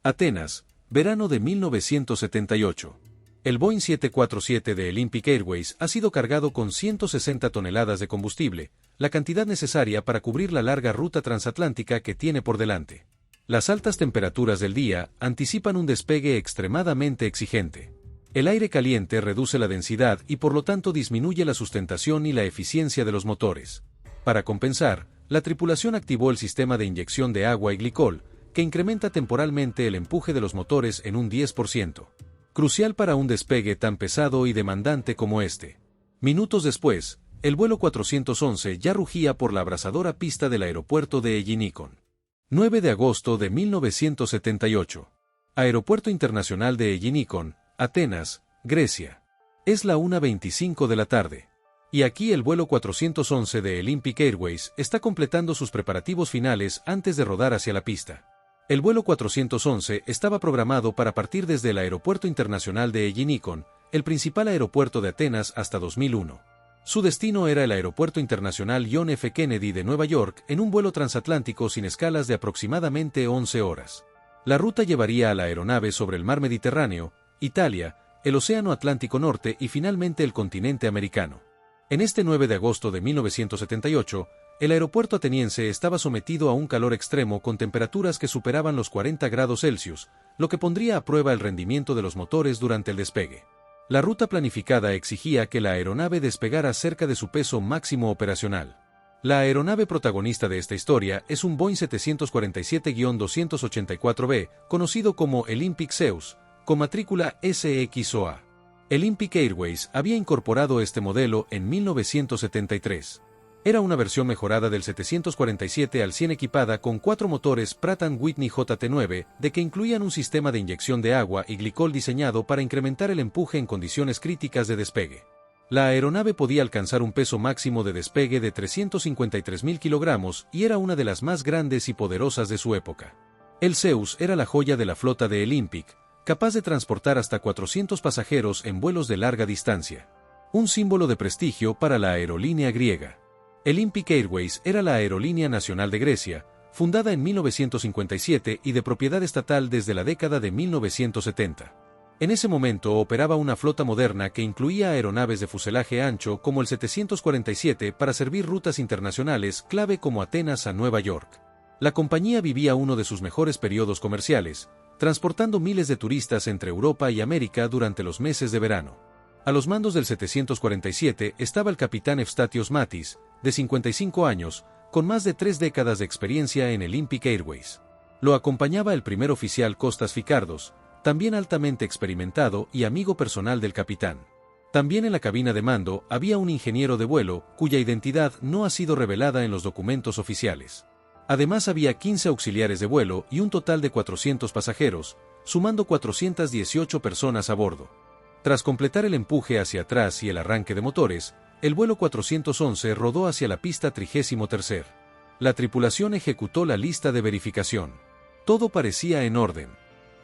Atenas, verano de 1978. El Boeing 747 de Olympic Airways ha sido cargado con 160 toneladas de combustible, la cantidad necesaria para cubrir la larga ruta transatlántica que tiene por delante. Las altas temperaturas del día anticipan un despegue extremadamente exigente. El aire caliente reduce la densidad y por lo tanto disminuye la sustentación y la eficiencia de los motores. Para compensar, la tripulación activó el sistema de inyección de agua y glicol, que incrementa temporalmente el empuje de los motores en un 10%. Crucial para un despegue tan pesado y demandante como este. Minutos después, el vuelo 411 ya rugía por la abrasadora pista del aeropuerto de Ellinikon. 9 de agosto de 1978. Aeropuerto Internacional de Ellinikon, Atenas, Grecia. Es la 1:25 de la tarde. Y aquí el vuelo 411 de Olympic Airways está completando sus preparativos finales antes de rodar hacia la pista. El vuelo 411 estaba programado para partir desde el Aeropuerto Internacional de Ellinikon, el principal aeropuerto de Atenas hasta 2001. Su destino era el Aeropuerto Internacional John F. Kennedy de Nueva York en un vuelo transatlántico sin escalas de aproximadamente 11 horas. La ruta llevaría a la aeronave sobre el mar Mediterráneo, Italia, el Océano Atlántico Norte y finalmente el continente americano. En este 9 de agosto de 1978, el aeropuerto ateniense estaba sometido a un calor extremo con temperaturas que superaban los 40 grados Celsius, lo que pondría a prueba el rendimiento de los motores durante el despegue. La ruta planificada exigía que la aeronave despegara cerca de su peso máximo operacional. La aeronave protagonista de esta historia es un Boeing 747-284B, conocido como Olympic Zeus, con matrícula SXOA. Olympic Airways había incorporado este modelo en 1973. Era una versión mejorada del 747 al 100 equipada con 4 motores Pratt & Whitney JT9, de que incluían un sistema de inyección de agua y glicol diseñado para incrementar el empuje en condiciones críticas de despegue. La aeronave podía alcanzar un peso máximo de despegue de 353.000 kilogramos y era una de las más grandes y poderosas de su época. El Zeus era la joya de la flota de Olympic, capaz de transportar hasta 400 pasajeros en vuelos de larga distancia. Un símbolo de prestigio para la aerolínea griega. Olympic Airways era la aerolínea nacional de Grecia, fundada en 1957 y de propiedad estatal desde la década de 1970. En ese momento operaba una flota moderna que incluía aeronaves de fuselaje ancho como el 747 para servir rutas internacionales clave como Atenas a Nueva York. La compañía vivía uno de sus mejores periodos comerciales, transportando miles de turistas entre Europa y América durante los meses de verano. A los mandos del 747 estaba el capitán Evstatios Matis, de 55 años, con más de 3 décadas de experiencia en Olympic Airways. Lo acompañaba el primer oficial Kostas Fikardos, también altamente experimentado y amigo personal del capitán. También en la cabina de mando había un ingeniero de vuelo, cuya identidad no ha sido revelada en los documentos oficiales. Además había 15 auxiliares de vuelo y un total de 400 pasajeros, sumando 418 personas a bordo. Tras completar el empuje hacia atrás y el arranque de motores, el vuelo 411 rodó hacia la pista 33. La tripulación ejecutó la lista de verificación. Todo parecía en orden.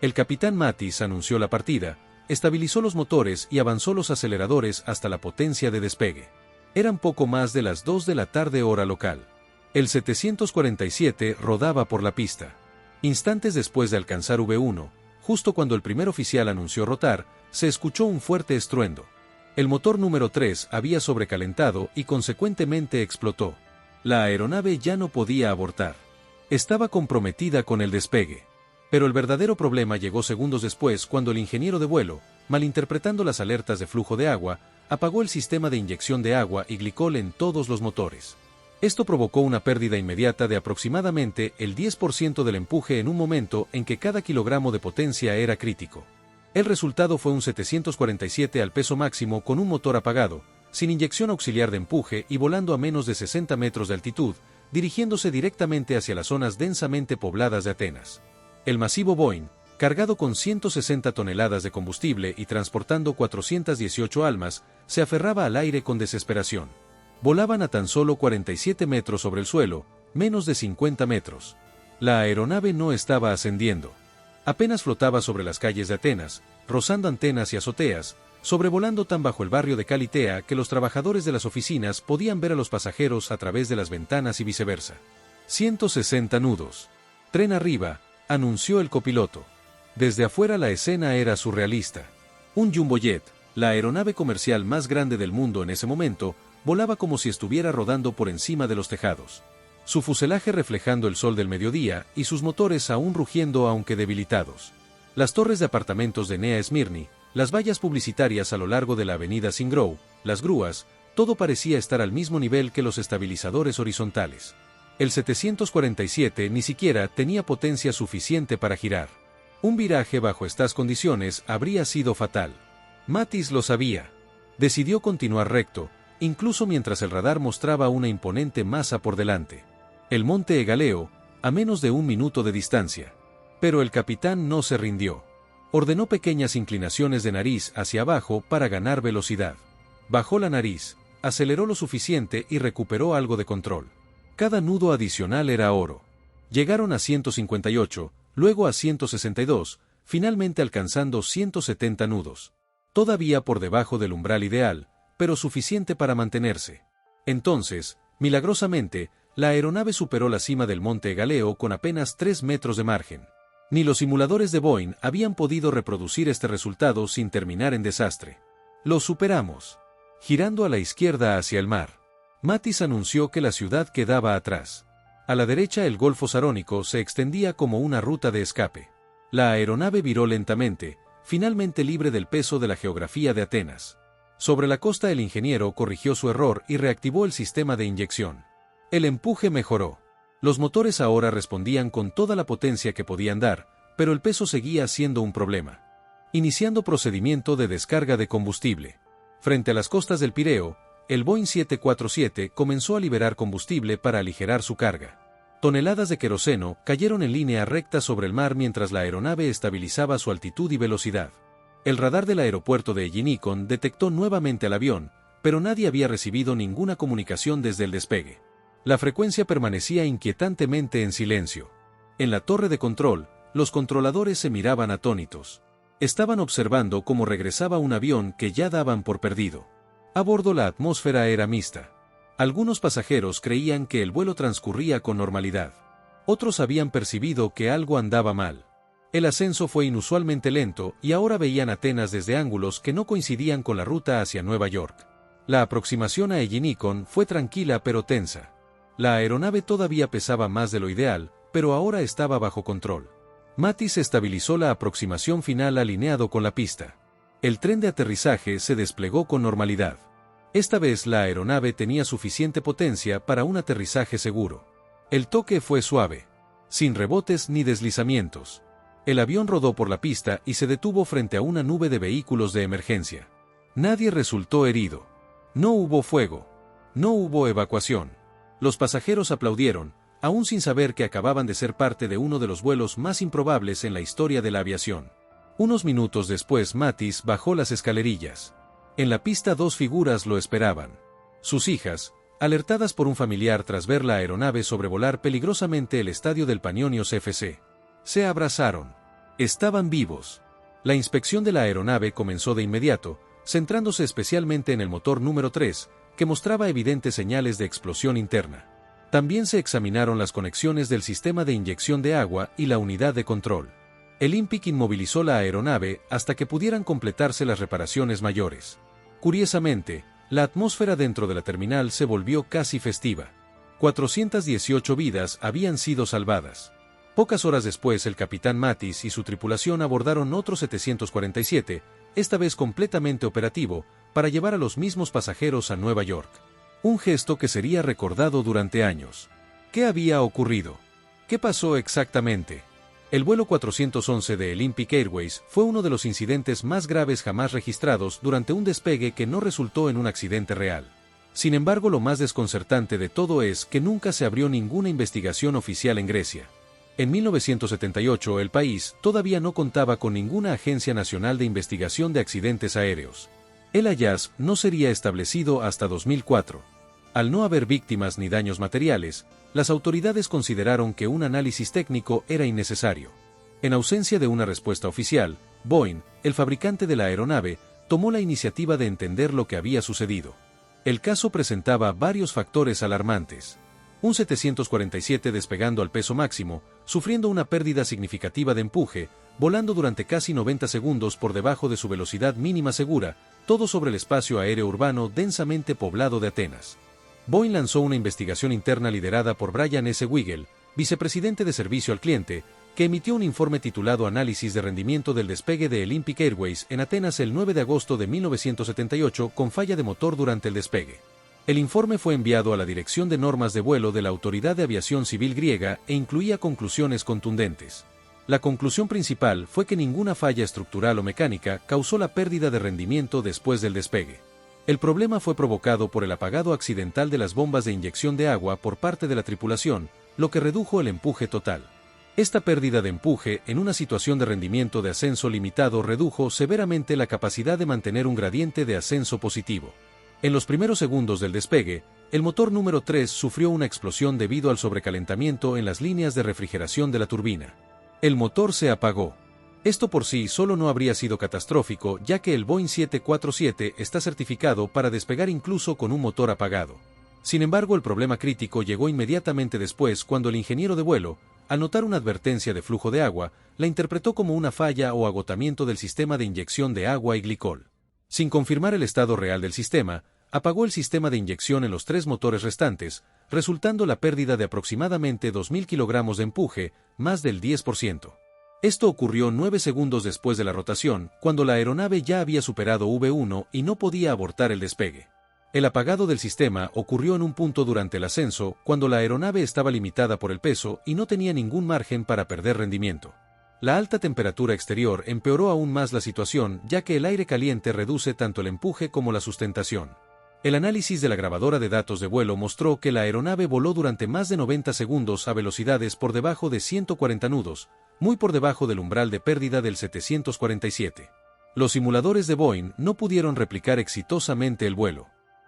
El capitán Matis anunció la partida, estabilizó los motores y avanzó los aceleradores hasta la potencia de despegue. Eran poco más de las 2 de la tarde hora local. El 747 rodaba por la pista. Instantes después de alcanzar V1, justo cuando el primer oficial anunció rotar, se escuchó un fuerte estruendo. El motor número 3 había sobrecalentado y consecuentemente explotó. La aeronave ya no podía abortar. Estaba comprometida con el despegue. Pero el verdadero problema llegó segundos después cuando el ingeniero de vuelo, malinterpretando las alertas de flujo de agua, apagó el sistema de inyección de agua y glicol en todos los motores. Esto provocó una pérdida inmediata de aproximadamente el 10% del empuje en un momento en que cada kilogramo de potencia era crítico. El resultado fue un 747 al peso máximo con un motor apagado, sin inyección auxiliar de empuje y volando a menos de 60 metros de altitud, dirigiéndose directamente hacia las zonas densamente pobladas de Atenas. El masivo Boeing, cargado con 160 toneladas de combustible y transportando 418 almas, se aferraba al aire con desesperación. Volaban a tan solo 47 metros sobre el suelo, menos de 50 metros. La aeronave no estaba ascendiendo. Apenas flotaba sobre las calles de Atenas, rozando antenas y azoteas, sobrevolando tan bajo el barrio de Kalitea que los trabajadores de las oficinas podían ver a los pasajeros a través de las ventanas y viceversa. 160 nudos. Tren arriba, anunció el copiloto. Desde afuera la escena era surrealista. Un jumbojet, la aeronave comercial más grande del mundo en ese momento, volaba como si estuviera rodando por encima de los tejados. Su fuselaje reflejando el sol del mediodía y sus motores aún rugiendo aunque debilitados. Las torres de apartamentos de Nea Smyrni, las vallas publicitarias a lo largo de la avenida Singrove, las grúas, todo parecía estar al mismo nivel que los estabilizadores horizontales. El 747 ni siquiera tenía potencia suficiente para girar. Un viraje bajo estas condiciones habría sido fatal. Mattis lo sabía. Decidió continuar recto, incluso mientras el radar mostraba una imponente masa por delante. El monte Egaleo, a menos de un minuto de distancia. Pero el capitán no se rindió. Ordenó pequeñas inclinaciones de nariz hacia abajo para ganar velocidad. Bajó la nariz, aceleró lo suficiente y recuperó algo de control. Cada nudo adicional era oro. Llegaron a 158, luego a 162, finalmente alcanzando 170 nudos. Todavía por debajo del umbral ideal, pero suficiente para mantenerse. Entonces, milagrosamente, la aeronave superó la cima del monte Egaleo con apenas 3 metros de margen. Ni los simuladores de Boeing habían podido reproducir este resultado sin terminar en desastre. Lo superamos. Girando a la izquierda hacia el mar, Mattis anunció que la ciudad quedaba atrás. A la derecha el Golfo Sarónico se extendía como una ruta de escape. La aeronave viró lentamente, finalmente libre del peso de la geografía de Atenas. Sobre la costa el ingeniero corrigió su error y reactivó el sistema de inyección. El empuje mejoró. Los motores ahora respondían con toda la potencia que podían dar, pero el peso seguía siendo un problema. Iniciando procedimiento de descarga de combustible. Frente a las costas del Pireo, el Boeing 747 comenzó a liberar combustible para aligerar su carga. Toneladas de queroseno cayeron en línea recta sobre el mar mientras la aeronave estabilizaba su altitud y velocidad. El radar del aeropuerto de Ellinikon detectó nuevamente al avión, pero nadie había recibido ninguna comunicación desde el despegue. La frecuencia permanecía inquietantemente en silencio. En la torre de control, los controladores se miraban atónitos. Estaban observando cómo regresaba un avión que ya daban por perdido. A bordo la atmósfera era mixta. Algunos pasajeros creían que el vuelo transcurría con normalidad. Otros habían percibido que algo andaba mal. El ascenso fue inusualmente lento y ahora veían Atenas desde ángulos que no coincidían con la ruta hacia Nueva York. La aproximación a Ellinikon fue tranquila pero tensa. La aeronave todavía pesaba más de lo ideal, pero ahora estaba bajo control. Mattis estabilizó la aproximación final alineado con la pista. El tren de aterrizaje se desplegó con normalidad. Esta vez la aeronave tenía suficiente potencia para un aterrizaje seguro. El toque fue suave, sin rebotes ni deslizamientos. El avión rodó por la pista y se detuvo frente a una nube de vehículos de emergencia. Nadie resultó herido. No hubo fuego. No hubo evacuación. Los pasajeros aplaudieron, aún sin saber que acababan de ser parte de uno de los vuelos más improbables en la historia de la aviación. Unos minutos después Mattis bajó las escalerillas. En la pista 2 figuras lo esperaban. Sus hijas, alertadas por un familiar tras ver la aeronave sobrevolar peligrosamente el estadio del Panionios FC. Se abrazaron. Estaban vivos. La inspección de la aeronave comenzó de inmediato, centrándose especialmente en el motor número 3, que mostraba evidentes señales de explosión interna. También se examinaron las conexiones del sistema de inyección de agua y la unidad de control. El INPIC inmovilizó la aeronave hasta que pudieran completarse las reparaciones mayores. Curiosamente, la atmósfera dentro de la terminal se volvió casi festiva. 418 vidas habían sido salvadas. Pocas horas después el capitán Mattis y su tripulación abordaron otro 747, esta vez completamente operativo, para llevar a los mismos pasajeros a Nueva York. Un gesto que sería recordado durante años. ¿Qué había ocurrido? ¿Qué pasó exactamente? El vuelo 411 de Olympic Airways fue uno de los incidentes más graves jamás registrados durante un despegue que no resultó en un accidente real. Sin embargo, lo más desconcertante de todo es que nunca se abrió ninguna investigación oficial en Grecia. En 1978 el país todavía no contaba con ninguna agencia nacional de investigación de accidentes aéreos. El AYASP no sería establecido hasta 2004. Al no haber víctimas ni daños materiales, las autoridades consideraron que un análisis técnico era innecesario. En ausencia de una respuesta oficial, Boeing, el fabricante de la aeronave, tomó la iniciativa de entender lo que había sucedido. El caso presentaba varios factores alarmantes. un 747 despegando al peso máximo, sufriendo una pérdida significativa de empuje, volando durante casi 90 segundos por debajo de su velocidad mínima segura, todo sobre el espacio aéreo urbano densamente poblado de Atenas. Boeing lanzó una investigación interna liderada por Brian S. Weigel, vicepresidente de servicio al cliente, que emitió un informe titulado Análisis de rendimiento del despegue de Olympic Airways en Atenas el 9 de agosto de 1978 con falla de motor durante el despegue. El informe fue enviado a la Dirección de Normas de Vuelo de la Autoridad de Aviación Civil griega e incluía conclusiones contundentes. La conclusión principal fue que ninguna falla estructural o mecánica causó la pérdida de rendimiento después del despegue. El problema fue provocado por el apagado accidental de las bombas de inyección de agua por parte de la tripulación, lo que redujo el empuje total. Esta pérdida de empuje en una situación de rendimiento de ascenso limitado redujo severamente la capacidad de mantener un gradiente de ascenso positivo. En los primeros segundos del despegue, el motor número 3 sufrió una explosión debido al sobrecalentamiento en las líneas de refrigeración de la turbina. El motor se apagó. Esto por sí solo no habría sido catastrófico, ya que el Boeing 747 está certificado para despegar incluso con un motor apagado. Sin embargo, el problema crítico llegó inmediatamente después cuando el ingeniero de vuelo, al notar una advertencia de flujo de agua, la interpretó como una falla o agotamiento del sistema de inyección de agua y glicol. Sin confirmar el estado real del sistema, apagó el sistema de inyección en los 3 motores restantes, resultando la pérdida de aproximadamente 2.000 kilogramos de empuje, más del 10%. Esto ocurrió 9 segundos después de la rotación, cuando la aeronave ya había superado V1 y no podía abortar el despegue. El apagado del sistema ocurrió en un punto durante el ascenso, cuando la aeronave estaba limitada por el peso y no tenía ningún margen para perder rendimiento. La alta temperatura exterior empeoró aún más la situación, ya que el aire caliente reduce tanto el empuje como la sustentación. El análisis de la grabadora de datos de vuelo mostró que la aeronave voló durante más de 90 segundos a velocidades por debajo de 140 nudos, muy por debajo del umbral de pérdida del 747. Los simuladores de Boeing no pudieron replicar exitosamente el vuelo.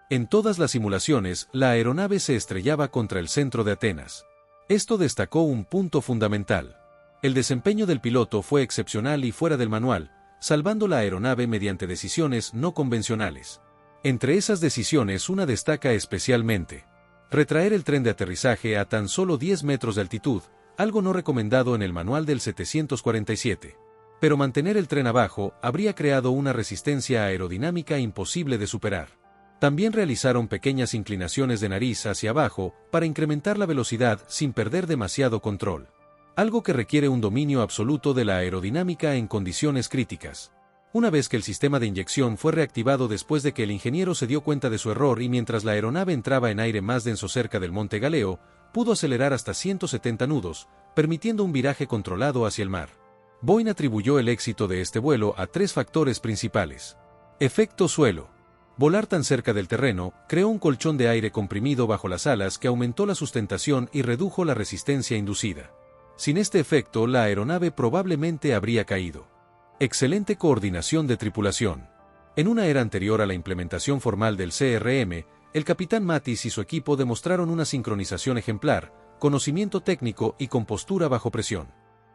En todas las simulaciones, la aeronave se estrellaba contra el centro de Atenas. Esto destacó un punto fundamental. El desempeño del piloto fue excepcional y fuera del manual, salvando la aeronave mediante decisiones no convencionales. Entre esas decisiones una destaca especialmente: retraer el tren de aterrizaje a tan solo 10 metros de altitud, algo no recomendado en el manual del 747. Pero mantener el tren abajo habría creado una resistencia aerodinámica imposible de superar. También realizaron pequeñas inclinaciones de nariz hacia abajo para incrementar la velocidad sin perder demasiado control. Algo que requiere un dominio absoluto de la aerodinámica en condiciones críticas. Una vez que el sistema de inyección fue reactivado después de que el ingeniero se dio cuenta de su error y mientras la aeronave entraba en aire más denso cerca del monte Galeo, pudo acelerar hasta 170 nudos, permitiendo un viraje controlado hacia el mar. Boeing atribuyó el éxito de este vuelo a 3 factores principales. Efecto suelo. Volar tan cerca del terreno creó un colchón de aire comprimido bajo las alas que aumentó la sustentación y redujo la resistencia inducida. Sin este efecto, la aeronave probablemente habría caído. Excelente coordinación de tripulación. En una era anterior a la implementación formal del CRM, el capitán Mattis y su equipo demostraron una sincronización ejemplar, conocimiento técnico y compostura bajo presión.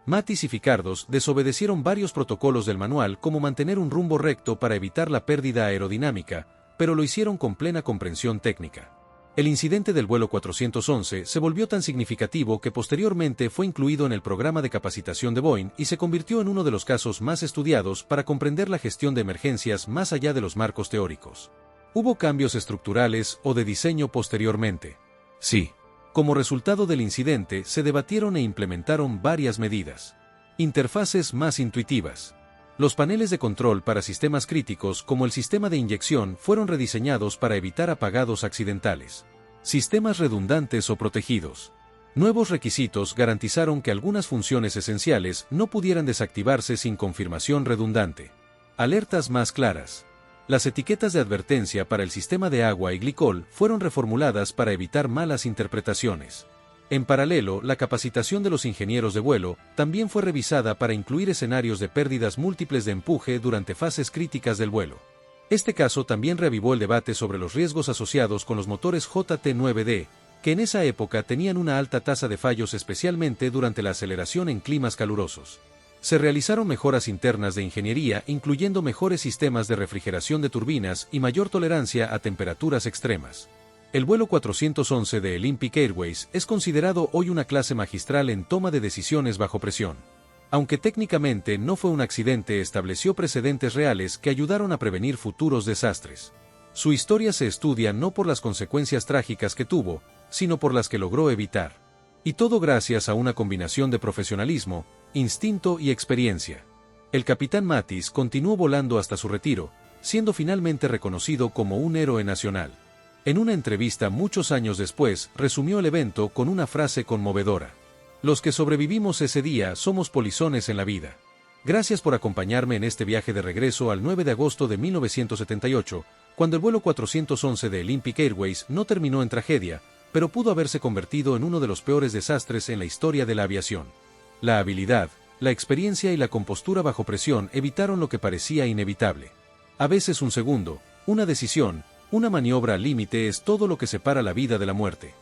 Mattis y Ficardos desobedecieron varios protocolos del manual, como mantener un rumbo recto para evitar la pérdida aerodinámica, pero lo hicieron con plena comprensión técnica. El incidente del vuelo 411 se volvió tan significativo que posteriormente fue incluido en el programa de capacitación de Boeing y se convirtió en uno de los casos más estudiados para comprender la gestión de emergencias más allá de los marcos teóricos. ¿Hubo cambios estructurales o de diseño posteriormente? Sí. Como resultado del incidente, se debatieron e implementaron varias medidas. Interfaces más intuitivas. Los paneles de control para sistemas críticos, como el sistema de inyección, fueron rediseñados para evitar apagados accidentales. Sistemas redundantes o protegidos. Nuevos requisitos garantizaron que algunas funciones esenciales no pudieran desactivarse sin confirmación redundante. Alertas más claras. Las etiquetas de advertencia para el sistema de agua y glicol fueron reformuladas para evitar malas interpretaciones. En paralelo, la capacitación de los ingenieros de vuelo también fue revisada para incluir escenarios de pérdidas múltiples de empuje durante fases críticas del vuelo. Este caso también reavivó el debate sobre los riesgos asociados con los motores JT9D, que en esa época tenían una alta tasa de fallos, especialmente durante la aceleración en climas calurosos. Se realizaron mejoras internas de ingeniería, incluyendo mejores sistemas de refrigeración de turbinas y mayor tolerancia a temperaturas extremas. El vuelo 411 de Olympic Airways es considerado hoy una clase magistral en toma de decisiones bajo presión. Aunque técnicamente no fue un accidente, estableció precedentes reales que ayudaron a prevenir futuros desastres. Su historia se estudia no por las consecuencias trágicas que tuvo, sino por las que logró evitar. Y todo gracias a una combinación de profesionalismo, instinto y experiencia. El capitán Mattis continuó volando hasta su retiro, siendo finalmente reconocido como un héroe nacional. En una entrevista muchos años después, resumió el evento con una frase conmovedora: "Los que sobrevivimos ese día somos polizones en la vida. Gracias por acompañarme en este viaje de regreso al 9 de agosto de 1978, cuando el vuelo 411 de Olympic Airways no terminó en tragedia, pero pudo haberse convertido en uno de los peores desastres en la historia de la aviación. La habilidad, la experiencia y la compostura bajo presión evitaron lo que parecía inevitable. A veces un segundo, una decisión, una maniobra al límite es todo lo que separa la vida de la muerte".